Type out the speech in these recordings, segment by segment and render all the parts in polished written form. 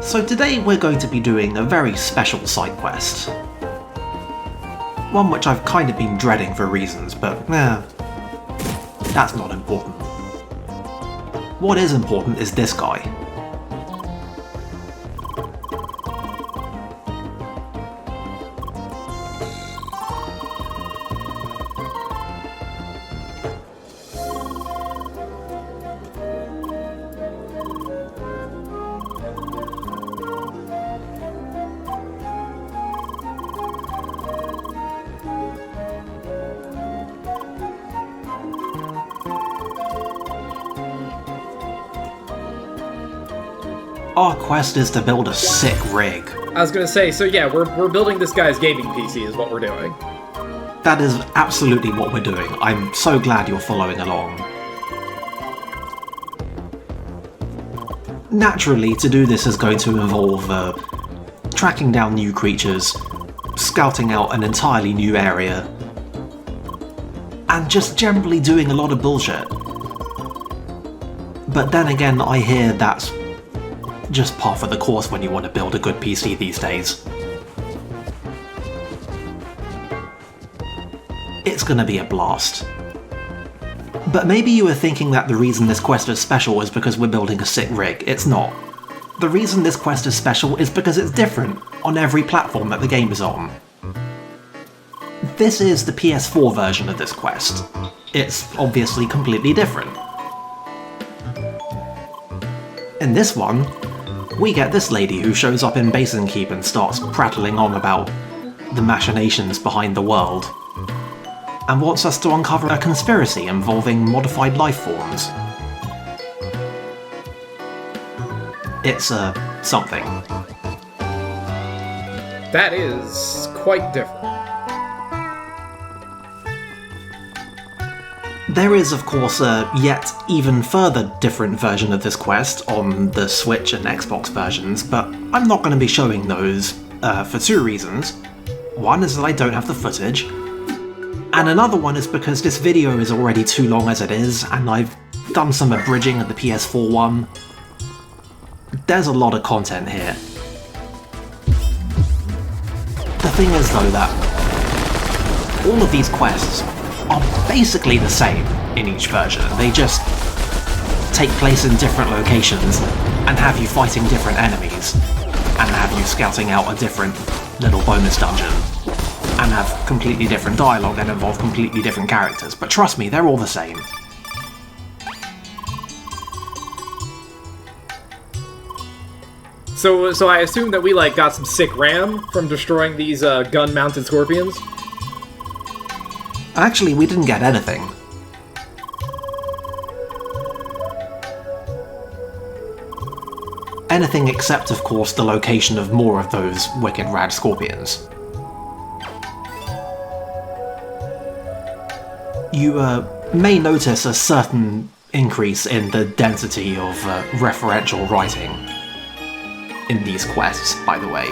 So today we're going to be doing a very special side quest. One which I've kind of been dreading for reasons, but that's not important. What is important is this guy. Our quest is to build a sick rig. I was gonna say, so yeah, we're building this guy's gaming PC is what we're doing. That is absolutely what we're doing. I'm so glad you're following along. Naturally, to do this is going to involve tracking down new creatures, scouting out an entirely new area, and just generally doing a lot of bullshit. But then again, I hear that's just par for the course when you want to build a good PC these days. It's gonna be a blast. But maybe you were thinking that the reason this quest is special is because we're building a sick rig. It's not. The reason this quest is special is because it's different on every platform that the game is on. This is the PS4 version of this quest. It's obviously completely different. In this one, we get this lady who shows up in Basin Keep and starts prattling on about the machinations behind the world, and wants us to uncover a conspiracy involving modified life forms. It's something. That is quite different. There is, of course, a yet even further different version of this quest on the Switch and Xbox versions, but I'm not going to be showing those for two reasons. One is that I don't have the footage, and another one is because this video is already too long as it is, and I've done some abridging of the PS4 one. There's a lot of content here. The thing is, though, that all of these quests are basically the same in each version. They just take place in different locations and have you fighting different enemies and have you scouting out a different little bonus dungeon and have completely different dialogue and involve completely different characters. But trust me, they're all the same. So I assume that we got some sick RAM from destroying these gun-mounted scorpions? Actually, we didn't get anything. Anything except, of course, the location of more of those wicked rad scorpions. You may notice a certain increase in the density of referential writing in these quests, by the way.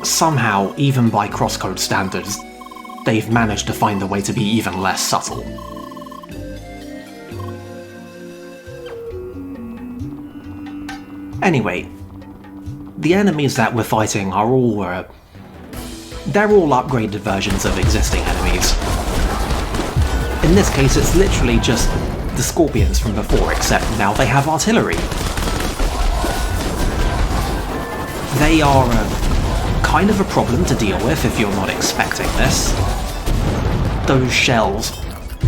Somehow, even by CrossCode standards, they've managed to find a way to be even less subtle. Anyway, the enemies that we're fighting are all they're all upgraded versions of existing enemies. In this case, it's literally just the scorpions from before, except now they have artillery. They are kind of a problem to deal with if you're not expecting this. Those shells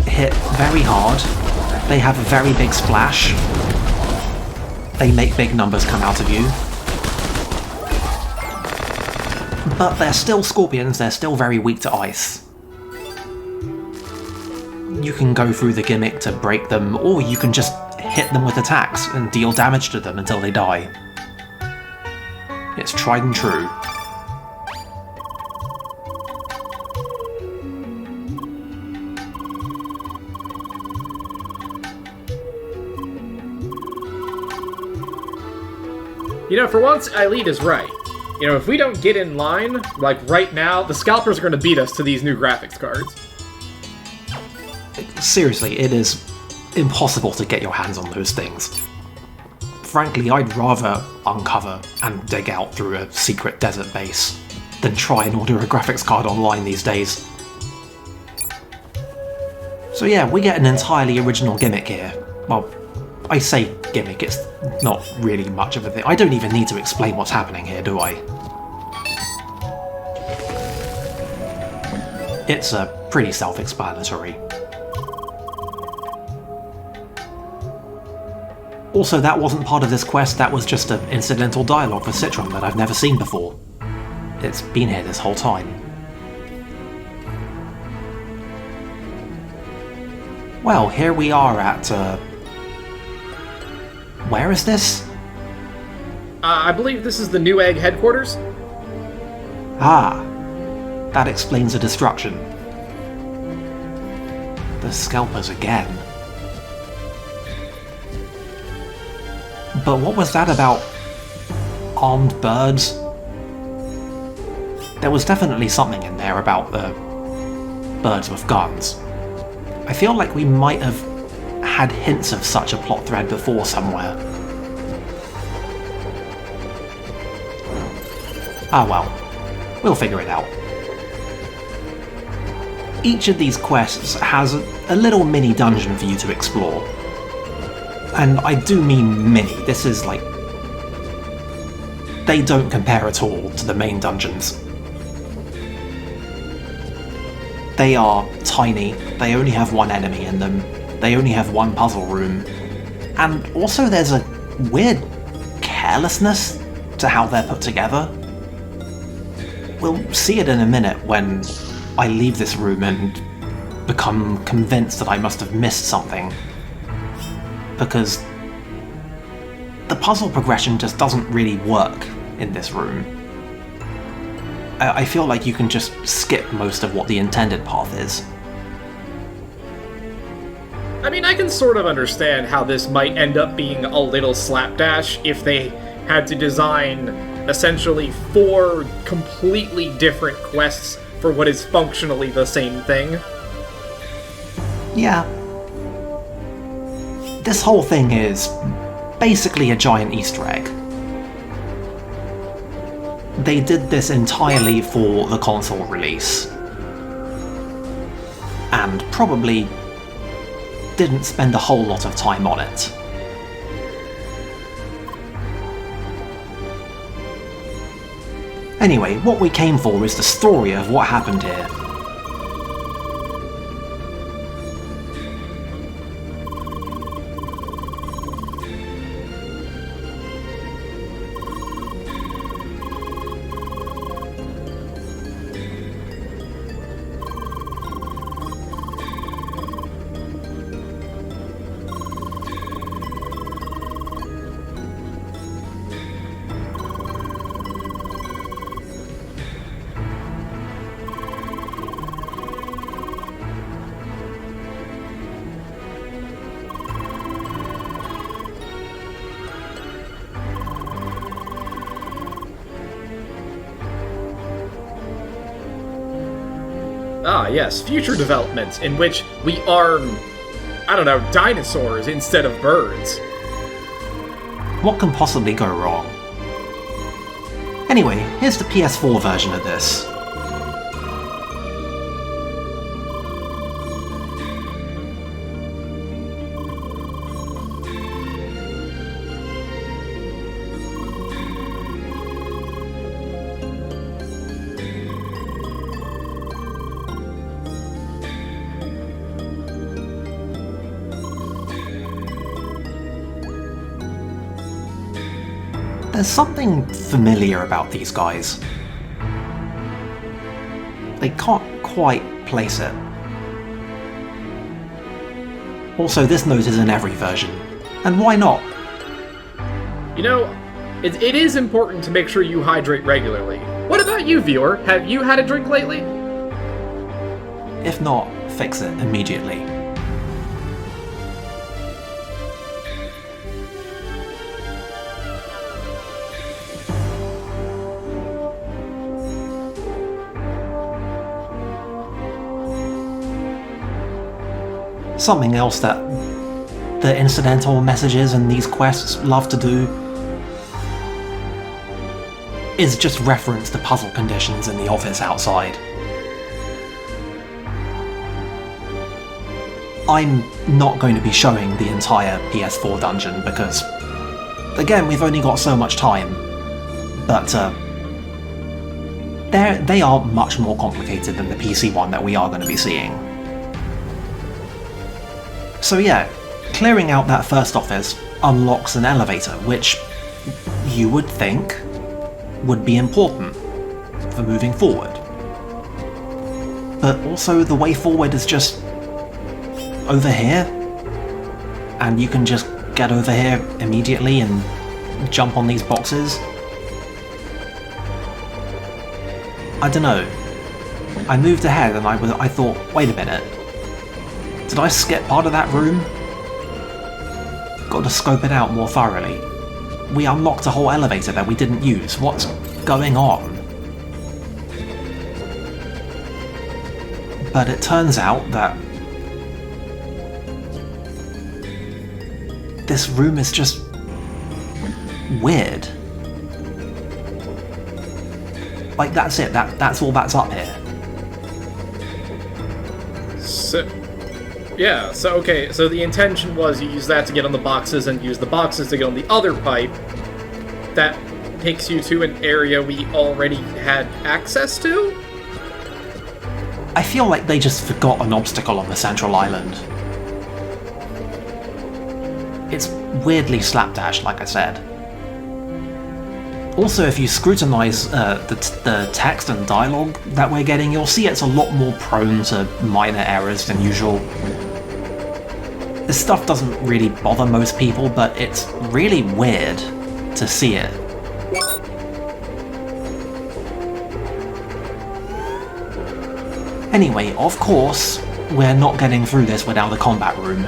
hit very hard, they have a very big splash, they make big numbers come out of you. But they're still scorpions, they're still very weak to ice. You can go through the gimmick to break them, or you can just hit them with attacks and deal damage to them until they die. It's tried and true. You know, for once, Eileen is right. You know, if we don't get in line, like right now, the scalpers are going to beat us to these new graphics cards. Seriously, it is impossible to get your hands on those things. Frankly, I'd rather uncover and dig out through a secret desert base than try and order a graphics card online these days. So yeah, we get an entirely original gimmick here. Well, I say gimmick, it's not really much of a thing. I don't even need to explain what's happening here, do I? It's pretty self-explanatory. Also, that wasn't part of this quest, that was just an incidental dialogue for Citron that I've never seen before. It's been here this whole time. Well, here we are at, where is this? I believe this is the New Egg headquarters? Ah, that explains the destruction. The scalpers again. But what was that about armed birds? There was definitely something in there about the birds with guns. I feel like we might have had hints of such a plot thread before somewhere. Ah well, we'll figure it out. Each of these quests has a little mini dungeon for you to explore. And I do mean mini, this is like... they don't compare at all to the main dungeons. They are tiny, they only have one enemy in them, they only have one puzzle room, and also there's a weird carelessness to how they're put together. We'll see it in a minute when I leave this room and become convinced that I must have missed something. Because the puzzle progression just doesn't really work in this room. I feel like you can just skip most of what the intended path is. I mean, I can sort of understand how this might end up being a little slapdash if they had to design essentially 4 completely different quests for what is functionally the same thing. Yeah. This whole thing is basically a giant Easter egg. They did this entirely for the console release. And probably didn't spend a whole lot of time on it. Anyway, what we came for is the story of what happened here. Ah, yes, future developments in which we arm, I don't know, dinosaurs instead of birds. What can possibly go wrong? Anyway, here's the PS4 version of this. There's something familiar about these guys. They can't quite place it. Also, this note is in every version. And why not? You know, it is important to make sure you hydrate regularly. What about you, viewer? Have you had a drink lately? If not, fix it immediately. Something else that the incidental messages in these quests love to do is just reference the puzzle conditions in the office outside. I'm not going to be showing the entire PS4 dungeon because, again, we've only got so much time, but they are much more complicated than the PC one that we are going to be seeing. So yeah, clearing out that first office unlocks an elevator, which you would think would be important for moving forward. But also the way forward is just over here, and you can just get over here immediately and jump on these boxes. I don't know. I moved ahead and I thought, wait a minute. Did I skip part of that room? Got to scope it out more thoroughly. We unlocked a whole elevator that we didn't use. What's going on? But it turns out that this room is just weird. Like, that's it, that's all that's up here. So the intention was you use that to get on the boxes and use the boxes to get on the other pipe that takes you to an area we already had access to? I feel like they just forgot an obstacle on the central island. It's weirdly slapdash, like I said. Also, if you scrutinise the text and dialogue that we're getting, you'll see it's a lot more prone to minor errors than usual. This stuff doesn't really bother most people, but it's really weird to see it. Anyway, of course, we're not getting through this without the combat room.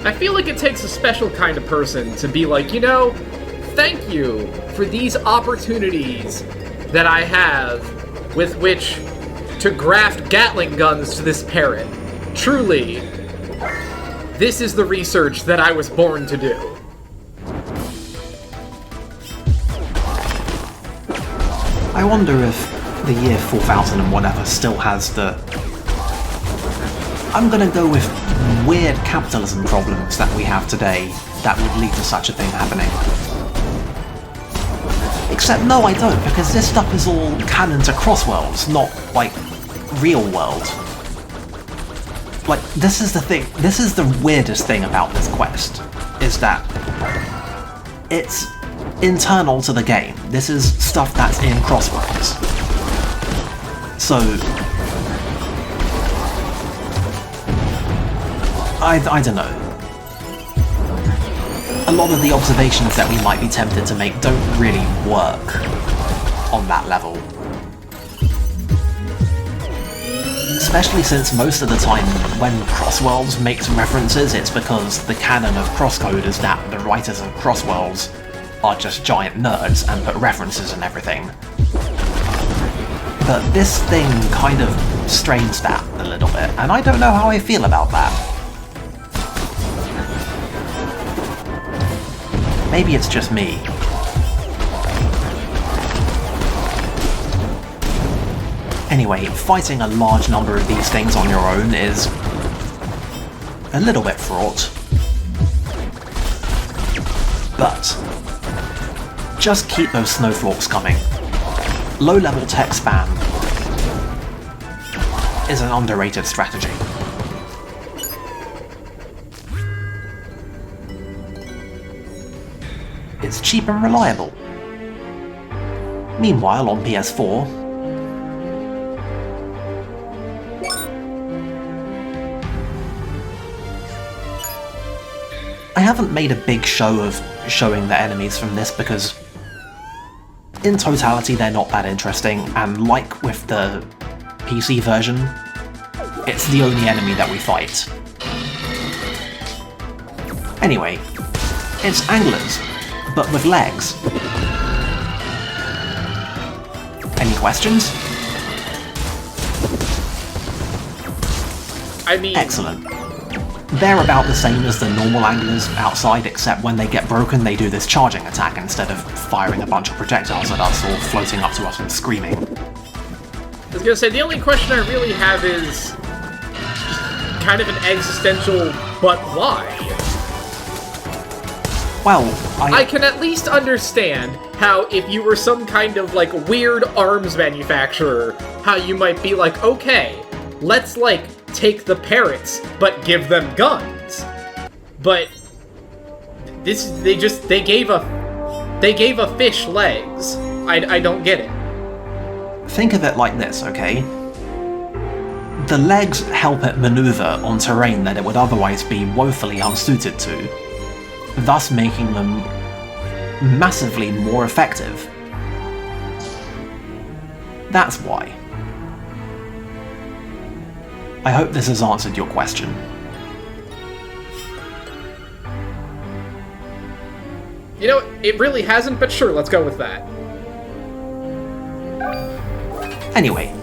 I feel like it takes a special kind of person to be like, you know, thank you for these opportunities that I have with which to graft Gatling guns to this parrot. Truly, this is the research that I was born to do. I wonder if the year 4000 and whatever still has the... I'm gonna go with weird capitalism problems that we have today that would lead to such a thing happening. Except no, I don't, because this stuff is all canon to Crossworlds, not, like, real world. Like, this is the thing, this is the weirdest thing about this quest, is that it's internal to the game. This is stuff that's in Crossworlds. So... I don't know. A lot of the observations that we might be tempted to make don't really work on that level. Especially since most of the time when Crossworlds makes references, it's because the canon of CrossCode is that the writers of Crossworlds are just giant nerds and put references and everything. But this thing kind of strains that a little bit, and I don't know how I feel about that. Maybe it's just me. Anyway, fighting a large number of these things on your own is a little bit fraught. But just keep those snowflakes coming. Low-level tech spam is an underrated strategy. It's cheap and reliable. Meanwhile, on PS4, I haven't made a big show of showing the enemies from this because in totality they're not that interesting, and like with the PC version, It's the only enemy that we fight. Anyway, it's anglers, but with legs. Any questions? I mean... Excellent. They're about the same as the normal anglers outside, except when they get broken they do this charging attack instead of firing a bunch of projectiles at us or floating up to us and screaming. I was gonna say, the only question I really have is just kind of an existential, but why? Well, I can at least understand how if you were some kind of, like, weird arms manufacturer, how you might be like, okay, let's, like, take the parrots, but give them guns. But this, they gave a fish legs. I don't get it. think of it like this, okay? The legs help it maneuver on terrain that it would otherwise be woefully unsuited to, thus making them massively more effective. That's why. I hope this has answered your question. You know, it really hasn't, but sure, let's go with that. Anyway,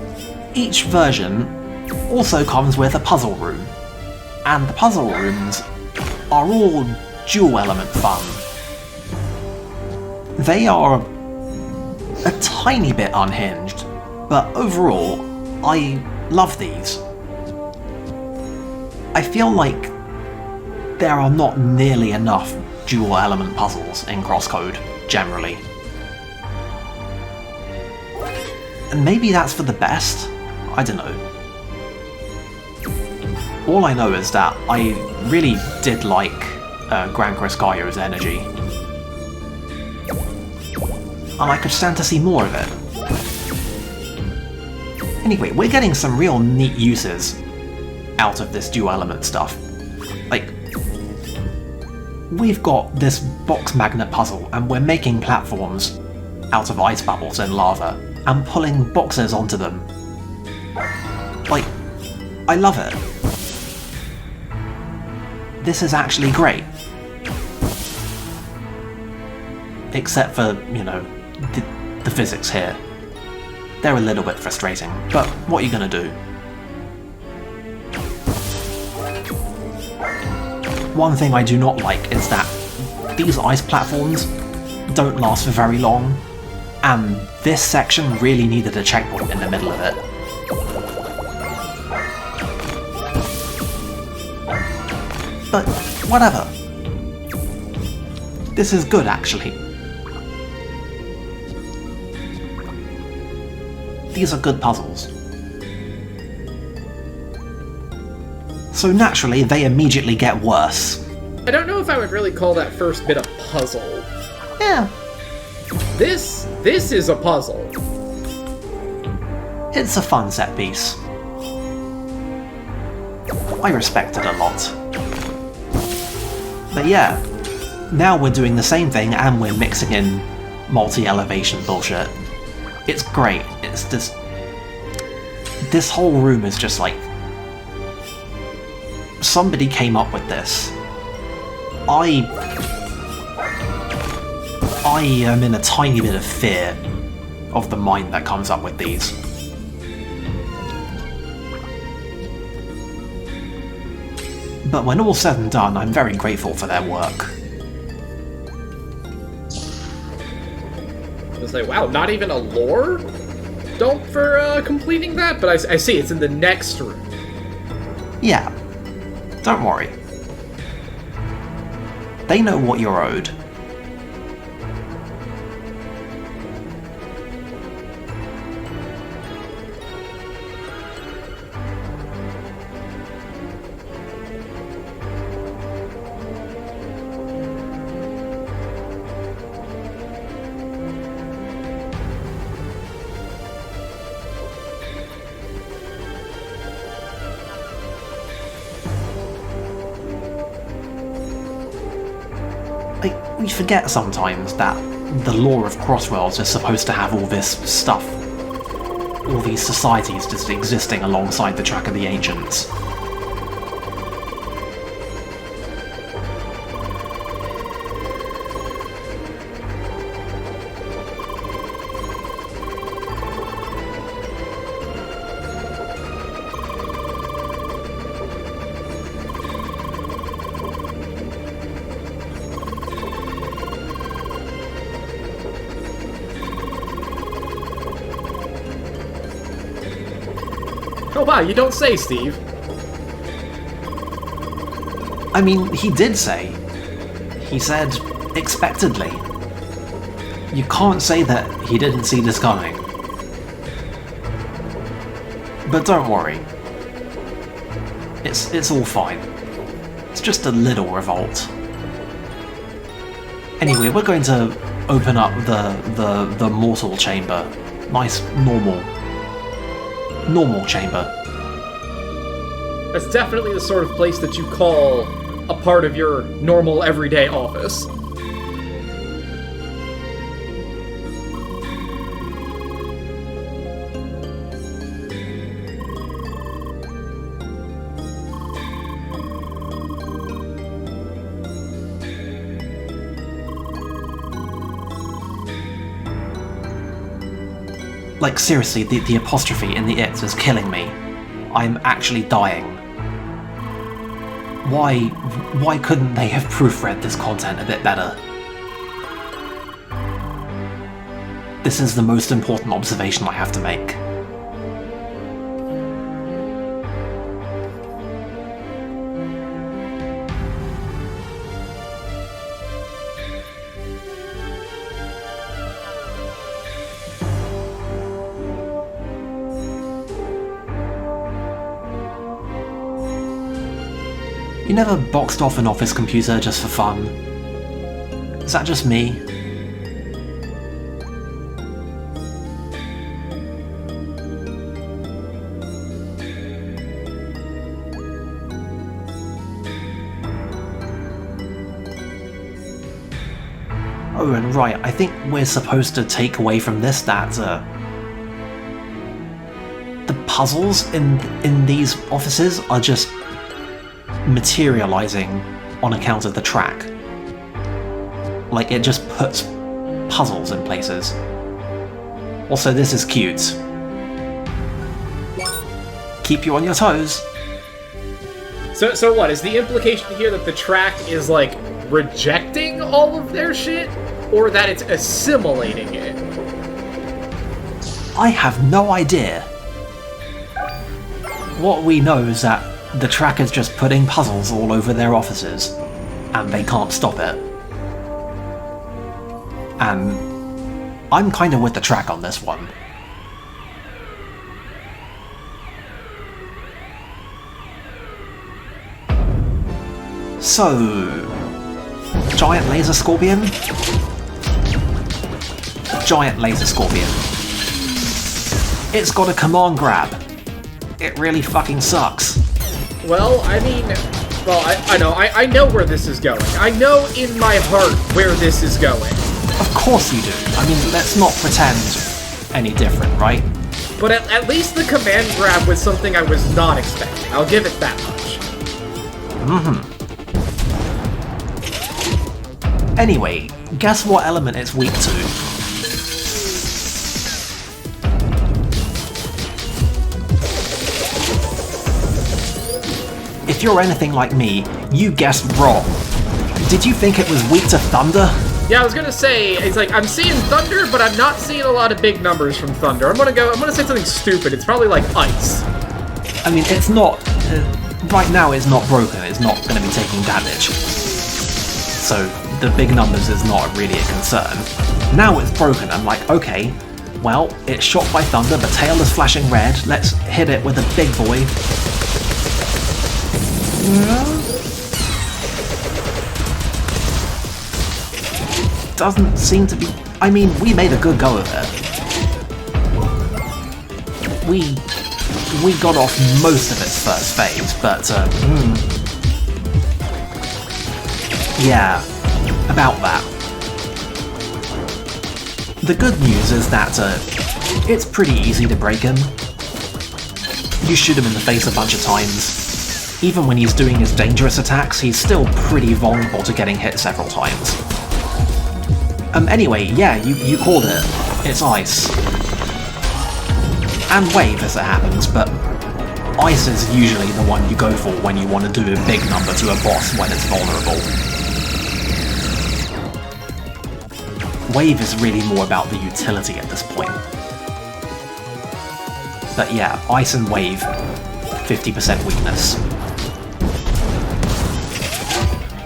each version also comes with a puzzle room, and the puzzle rooms are all dual element fun. They are a tiny bit unhinged, but overall, I love these. I feel like there are not nearly enough dual element puzzles in CrossCode, generally. And maybe that's for the best? I don't know. All I know is that I really did like Gran Criscaio's energy. And I could stand to see more of it. Anyway, we're getting some real neat uses out of this dual element stuff. Like, we've got this box magnet puzzle and we're making platforms out of ice bubbles and lava and pulling boxes onto them. Like, I love it. This is actually great. Except for, you know, the physics here. They're a little bit frustrating, but what are you gonna do? One thing I do not like is that these ice platforms don't last for very long, and this section really needed a checkpoint in the middle of it. But whatever. This is good, actually. These are good puzzles. So naturally, they immediately get worse. I don't know if I would really call that first bit a puzzle. Yeah. This is a puzzle. It's a fun set piece. I respect it a lot. But yeah, now we're doing the same thing and we're mixing in multi-elevation bullshit. It's great. It's just... this whole room is just like... somebody came up with this. I am in a tiny bit of fear of the mind that comes up with these. But when all's said and done, I'm very grateful for their work. I was like, wow, not even a lore dump for completing that? But I see, it's in the next room. Yeah. Don't worry. They know what you're owed. We forget sometimes that the lore of Crossworlds is supposed to have all this stuff all these societies just existing alongside the track of the ancients. Oh wow, you don't say, Steve. I mean, he did say. He said, expectedly. You can't say that he didn't see this coming. But don't worry. It's all fine. It's just a little revolt. Anyway, we're going to open up the mortal chamber. Nice, normal chamber. That's definitely the sort of place that you call a part of your normal everyday office. Like, seriously, the apostrophe in the it is killing me. I'm actually dying. Why couldn't they have proofread this content a bit better? This is the most important observation I have to make. You never boxed off an office computer just for fun? Is that just me? Oh, and right, I think we're supposed to take away from this that the puzzles in these offices are just materializing on account of the track. Like, it just puts puzzles in places. Also, this is cute. Keep you on your toes. So what, is the implication here that the track is, like, rejecting all of their shit? Or that it's assimilating it? I have no idea. What we know is that the track is just putting puzzles all over their offices, and they can't stop it. And I'm kinda with the track on this one. So, giant laser scorpion? Giant laser scorpion. It's got a command grab. It really fucking sucks. Well, I mean, I know where this is going. I know in my heart where this is going. Of course you do. I mean, let's not pretend any different, right? But at least the command grab was something I was not expecting. I'll give it that much. Anyway, guess what element it's weak to? If you're anything like me, you guessed wrong. Did you think it was weak to thunder? Yeah, I was gonna say, it's like, I'm seeing thunder, but I'm not seeing a lot of big numbers from thunder. I'm gonna say something stupid. It's probably like ice. I mean, it's not... right now it's not broken, it's not gonna be taking damage. So, the big numbers is not really a concern. Now it's broken, I'm like, okay, well, it's shot by thunder, the tail is flashing red, let's hit it with a big boy. Doesn't seem to be... I mean, we made a good go of it. We got off most of its first phase, but, yeah, about that. The good news is that, It's pretty easy to break him. You shoot him in the face a bunch of times. Even when he's doing his dangerous attacks, he's still pretty vulnerable to getting hit several times. Anyway, yeah, you called it. It's ice. And wave as it happens, but ice is usually the one you go for when you want to do a big number to a boss when it's vulnerable. Wave is really more about the utility at this point. But yeah, ice and wave, 50% weakness.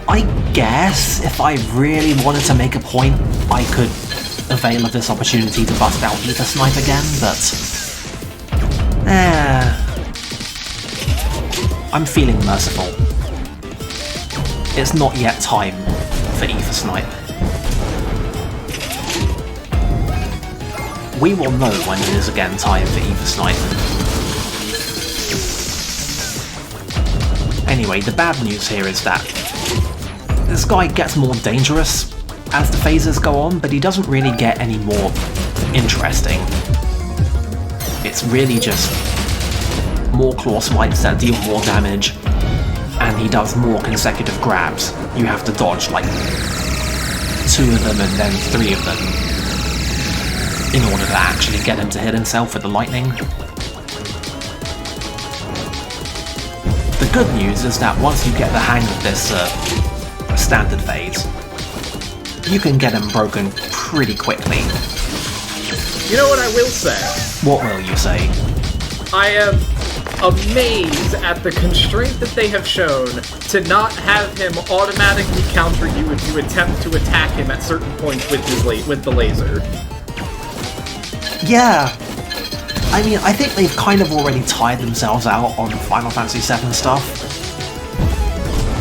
I guess if I really wanted to make a point, I could avail of this opportunity to bust out Ether Snipe again, but... I'm feeling merciful. It's not yet time for Ether Snipe. We will know when it is again time for Ether Snipe. Anyway, the bad news here is that this guy gets more dangerous as the phases go on, but he doesn't really get any more interesting. It's really just more claw swipes that deal more damage, and he does more consecutive grabs. You have to dodge like 2 of them and then 3 of them in order to actually get him to hit himself with the lightning. The good news is that once you get the hang of this standard phase, you can get him broken pretty quickly. You know what I will say? What will you say? I am amazed at the constraint that they have shown to not have him automatically counter you if you attempt to attack him at certain points with the laser. Yeah. I mean, I think they've kind of already tied themselves out on Final Fantasy VII stuff.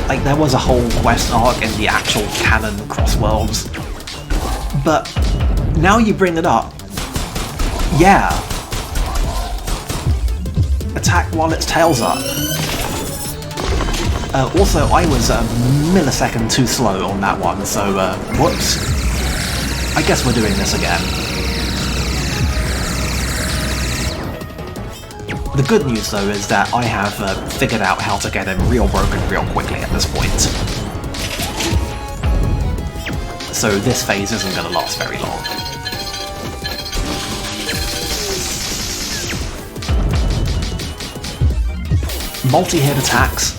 Like, there was a whole quest arc in the actual canon Crossworlds. But now you bring it up, yeah. Attack while its tail's up. Also, I was a millisecond too slow on that one, so whoops. I guess we're doing this again. The good news, though, is that I have figured out how to get him real broken real quickly at this point. So this phase isn't going to last very long. Multi-hit attacks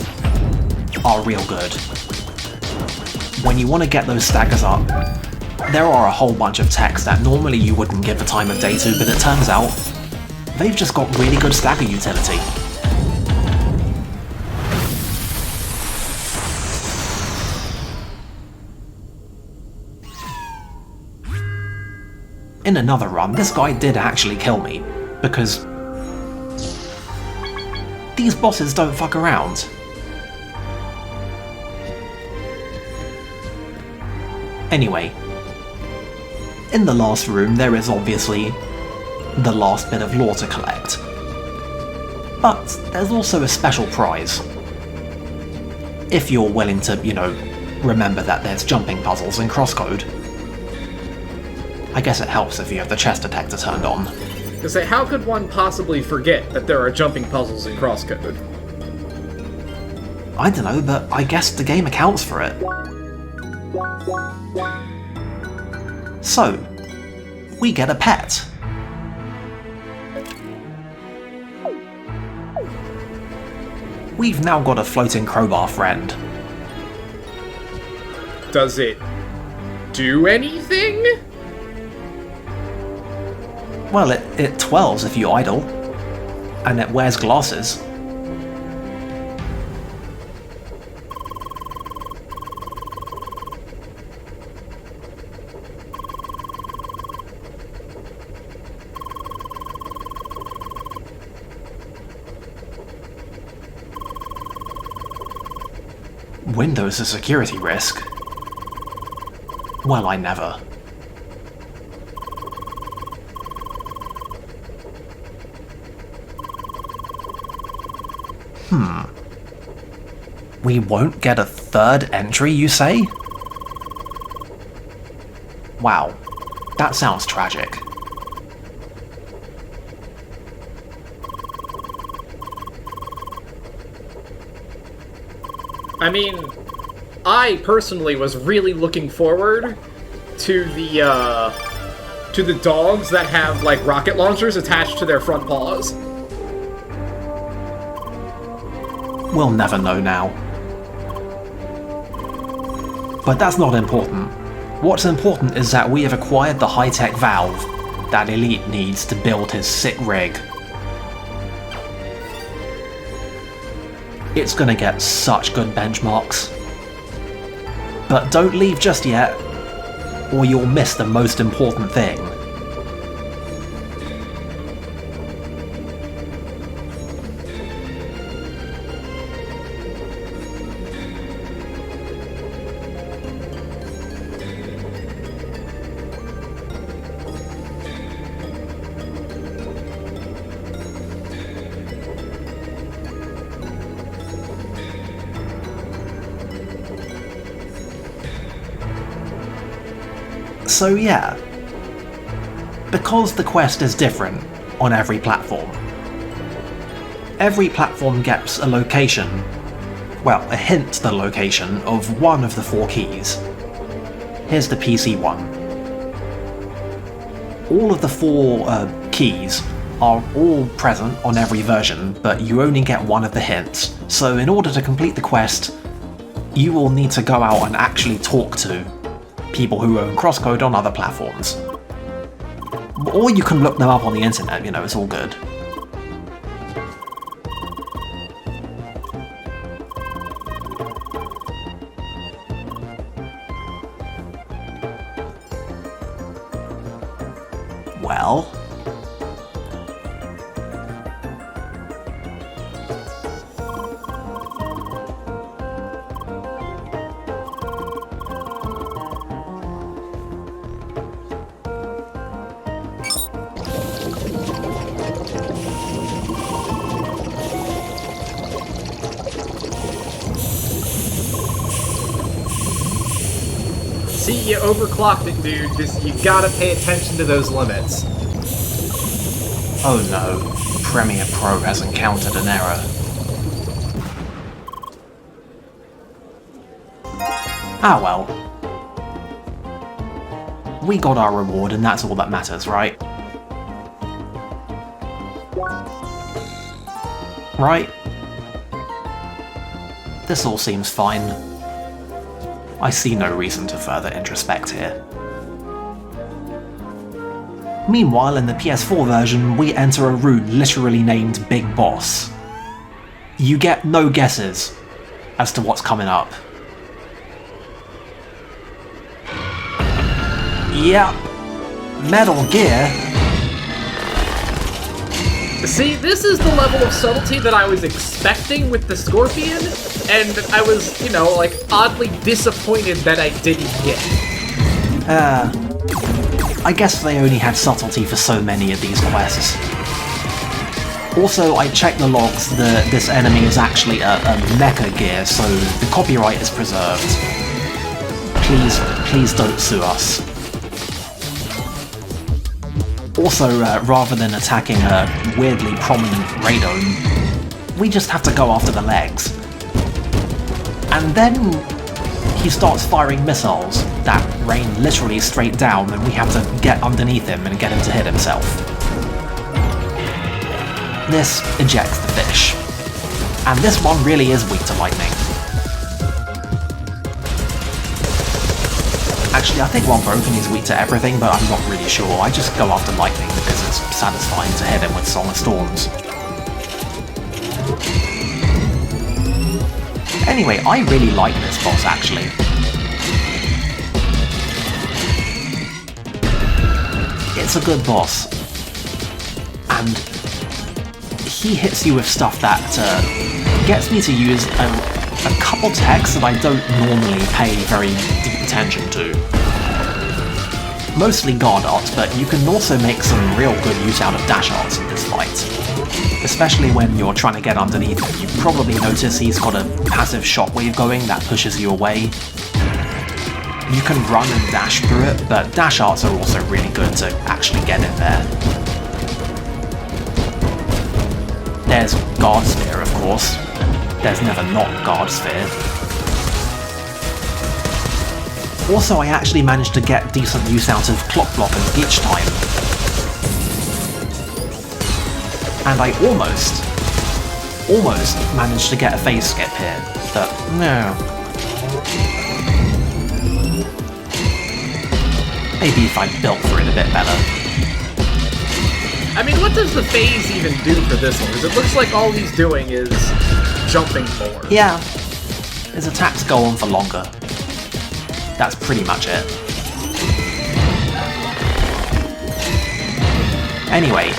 are real good. When you want to get those staggers up, there are a whole bunch of techs that normally you wouldn't give the time of day to, but it turns out they've just got really good stagger utility. In another run, this guy did actually kill me, because these bosses don't fuck around. Anyway, in the last room there is obviously the last bit of lore to collect. But there's also a special prize. If you're willing to, you know, remember that there's jumping puzzles in CrossCode. I guess it helps if you have the chest detector turned on. To say, how could one possibly forget that there are jumping puzzles in CrossCode? I don't know, but I guess the game accounts for it. So, we get a pet. We've now got a floating crowbar friend. Does it do anything? Well, it twirls if you idle, and it wears glasses. Windows a security risk? Well, I never. We won't get a third entry, you say? Wow, that sounds tragic. I mean, I personally was really looking forward to the dogs that have, like, rocket launchers attached to their front paws. We'll never know now. But that's not important. What's important is that we have acquired the high-tech valve that Elite needs to build his sick rig. It's gonna get such good benchmarks. But don't leave just yet, or you'll miss the most important thing. So yeah, because the quest is different on every platform gets a location, well, a hint to the location of one of the 4 keys. Here's the PC one. All of the 4 keys are all present on every version, but you only get one of the hints. So in order to complete the quest, you will need to go out and actually talk to people who own CrossCode on other platforms. Or you can look them up on the internet, you know, it's all good. Well... See, you overclocked it, dude. You gotta pay attention to those limits. Oh no, Premiere Pro has encountered an error. Ah well. We got our reward and that's all that matters, right? Right? This all seems fine. I see no reason to further introspect here. Meanwhile, in the PS4 version, we enter a room literally named Big Boss. You get no guesses as to what's coming up. Yep, Metal Gear. See, this is the level of subtlety that I was expecting with the Scorpion, and I was, you know, like, oddly disappointed that I didn't get. I guess they only had subtlety for so many of these quests. Also, I checked the logs that this enemy is actually a mecha gear, so the copyright is preserved. Please don't sue us. Also, rather than attacking a weirdly prominent radome, we just have to go after the legs. And then he starts firing missiles that rain literally straight down, and we have to get underneath him and get him to hit himself. This ejects the fish. And this one really is weak to lightning. Actually, I think One Broken is weak to everything, but I'm not really sure. I just go after lightning because it's satisfying to hit him with Song of Storms. Anyway, I really like this boss, actually. It's a good boss. And he hits you with stuff that gets me to use a couple techs that I don't normally pay very deep attention to. Mostly guard arts, but you can also make some real good use out of dash arts in this fight. Especially when you're trying to get underneath him. You probably notice he's got a passive shockwave going that pushes you away. You can run and dash through it, but dash arts are also really good to actually get in there. There's Guard Sphere, of course. There's never not Guard Sphere. Also, I actually managed to get decent use out of clock blockers each time. And I almost managed to get a phase skip here, but no. Maybe if I built for it a bit better. I mean, what does the phase even do for this one? Because it looks like all he's doing is jumping forward. Yeah, his attacks go on for longer. That's pretty much it. Anyway,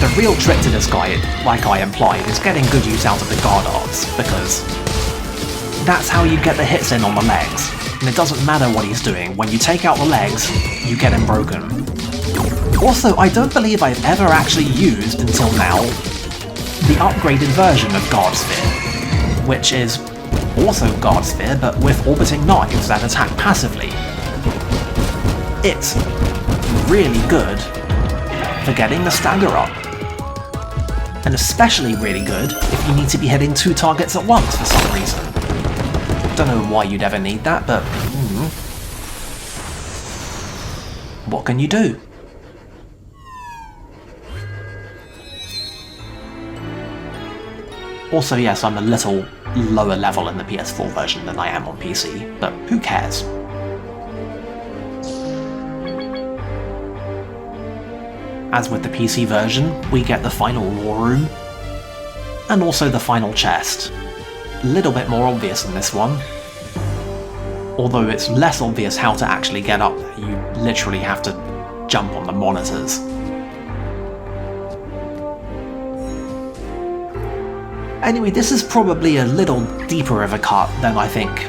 the real trick to this guy, like I implied, is getting good use out of the guard arts, because that's how you get the hits in on the legs. And it doesn't matter what he's doing, when you take out the legs, you get him broken. Also, I don't believe I've ever actually used, until now, the upgraded version of Guard Sphere, which is also Guard Sphere, but with orbiting knives that attack passively. It's really good for getting the stagger up. And especially really good if you need to be hitting 2 targets at once for some reason. Don't know why you'd ever need that, but what can you do? Also, yes, I'm a little lower level in the PS4 version than I am on PC, but who cares? As with the PC version, we get the final war room, and also the final chest. A little bit more obvious in this one, although it's less obvious how to actually get up. You literally have to jump on the monitors. Anyway, this is probably a little deeper of a cut than I think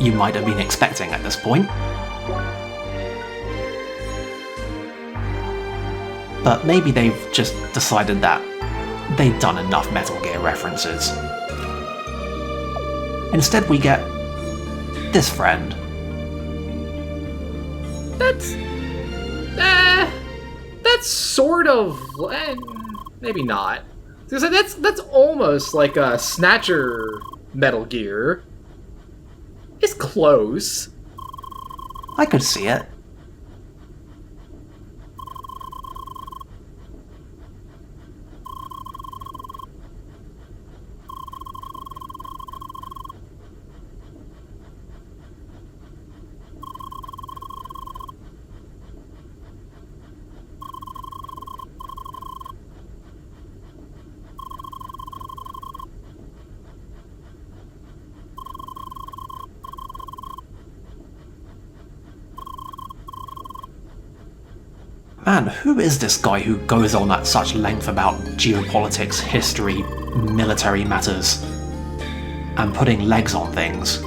you might have been expecting at this point. But maybe they've just decided that they've done enough Metal Gear references. Instead we get this friend. That's sort of... maybe not. Because that's almost like a Snatcher Metal Gear. It's close. I could see it. Man, who is this guy who goes on at such length about geopolitics, history, military matters, and putting legs on things?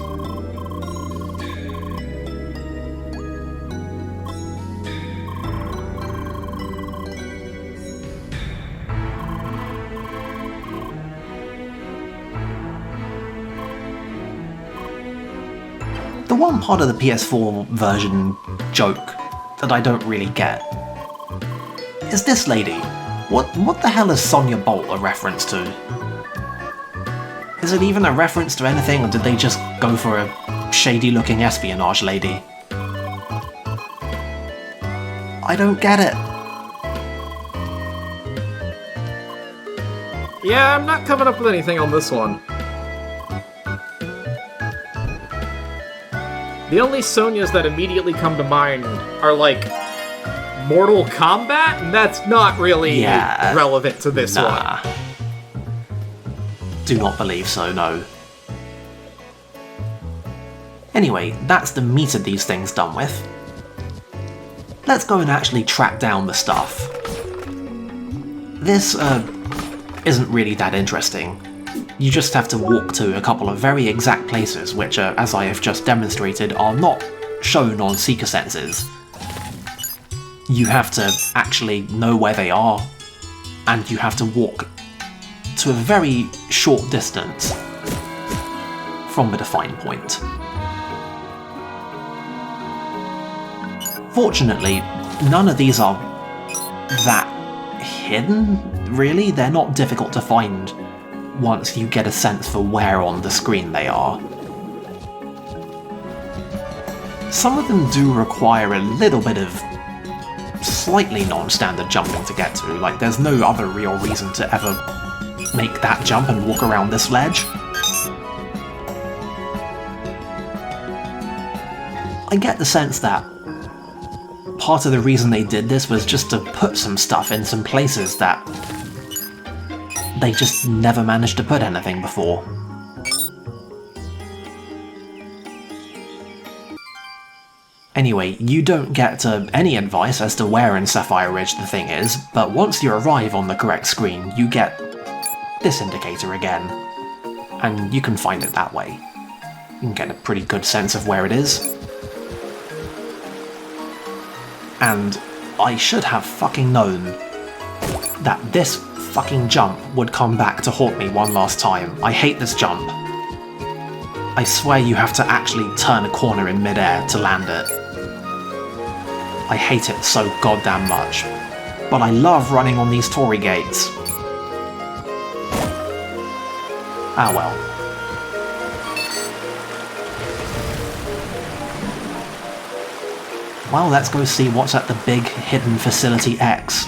The one part of the PS4 version joke that I don't really get is this lady. What the hell is Sonya Bolt a reference to? Is it even a reference to anything, or did they just go for a shady-looking espionage lady? I don't get it. Yeah, I'm not coming up with anything on this one. The only Sonyas that immediately come to mind are, like, Mortal Kombat, and that's not really relevant to this one. Do not believe so, no. Anyway, that's the meat of these things done with. Let's go and actually track down the stuff. This isn't really that interesting. You just have to walk to a couple of very exact places which, as I have just demonstrated, are not shown on seeker senses. You have to actually know where they are, and you have to walk to a very short distance from the defined point. Fortunately, none of these are that hidden, really. They're not difficult to find once you get a sense for where on the screen they are. Some of them do require a little bit of slightly non-standard jumping to get to, like there's no other real reason to ever make that jump and walk around this ledge. I get the sense that part of the reason they did this was just to put some stuff in some places that they just never managed to put anything before. Anyway, you don't get any advice as to where in Sapphire Ridge the thing is, but once you arrive on the correct screen, you get this indicator again, and you can find it that way. You can get a pretty good sense of where it is. And I should have fucking known that this fucking jump would come back to haunt me one last time. I hate this jump. I swear you have to actually turn a corner in midair to land it. I hate it so goddamn much. But I love running on these Tory gates. Ah well. Well, let's go see what's at the big hidden Facility X.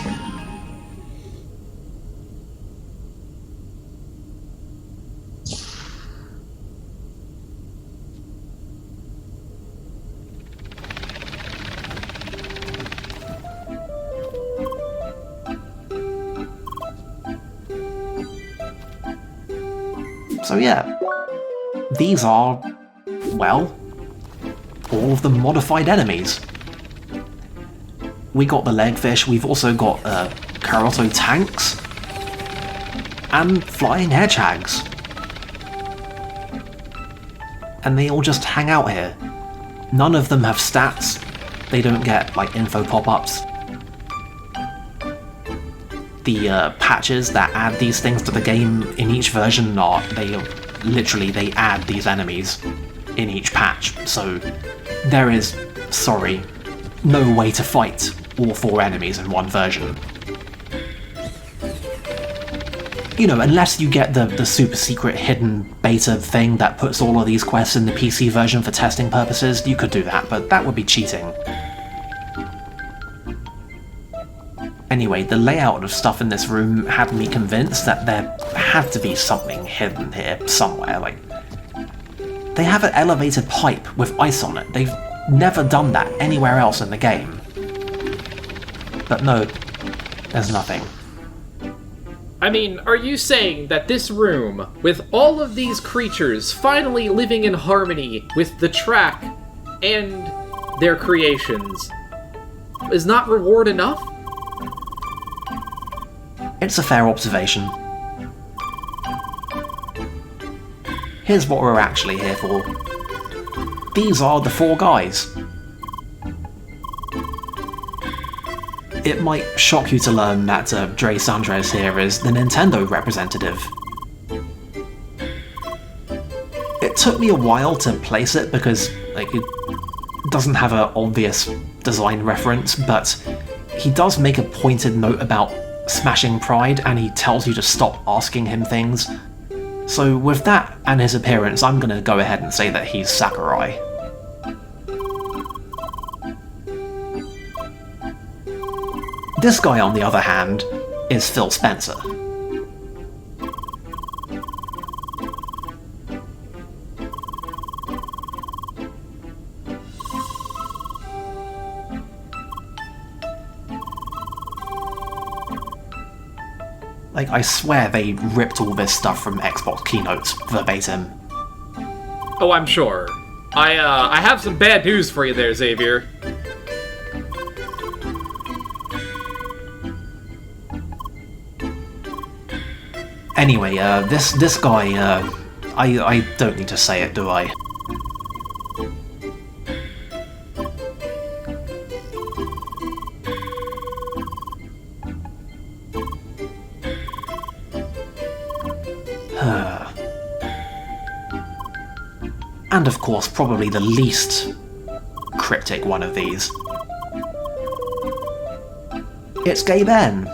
So yeah, these are, well, all of the modified enemies. We got the Legfish, we've also got Karoto tanks, and flying hedgehogs. And they all just hang out here. None of them have stats, they don't get, like, info pop-ups. The patches that add these things to the game in each version are, they add these enemies in each patch, so there is, sorry, no way to fight all 4 enemies in one version. You know, unless you get the super secret hidden beta thing that puts all of these quests in the PC version for testing purposes, you could do that, but that would be cheating. Anyway, the layout of stuff in this room had me convinced that there had to be something hidden here somewhere, like... They have an elevated pipe with ice on it. They've never done that anywhere else in the game. But no, there's nothing. I mean, are you saying that this room, with all of these creatures finally living in harmony with the track and their creations, is not reward enough? It's a fair observation. Here's what we're actually here for. These are the 4 guys. It might shock you to learn that Dre Sandres here is the Nintendo representative. It took me a while to place it because, like, it doesn't have an obvious design reference, but he does make a pointed note about smashing Pride, and he tells you to stop asking him things. So with that and his appearance, I'm gonna go ahead and say that he's Sakurai. This guy, on the other hand, is Phil Spencer. Like, I swear they ripped all this stuff from Xbox keynotes verbatim. Oh, I'm sure. I have some bad news for you there, Xavier. Anyway, this guy, I don't need to say it, do I? And of course, probably the least cryptic one of these. It's Gay Ben.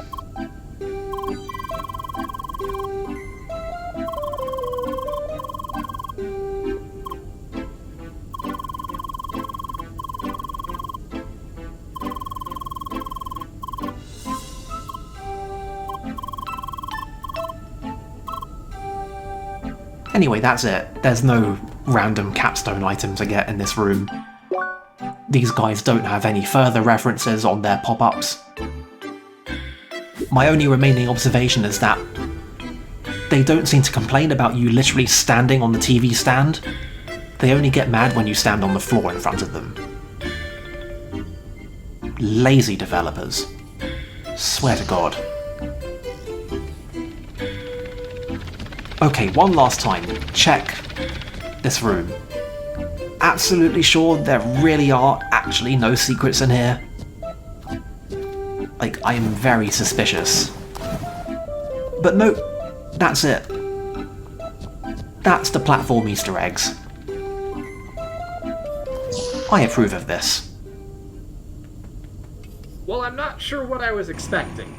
Anyway, that's it. There's no random capstone items I get in this room. These guys don't have any further references on their pop-ups. My only remaining observation is that they don't seem to complain about you literally standing on the TV stand. They only get mad when you stand on the floor in front of them. Lazy developers. Swear to God. Okay, one last time. Check this room. Absolutely sure there really are actually no secrets in here? Like, I am very suspicious. But nope, that's it. That's the platform Easter eggs. I approve of this. Well, I'm not sure what I was expecting.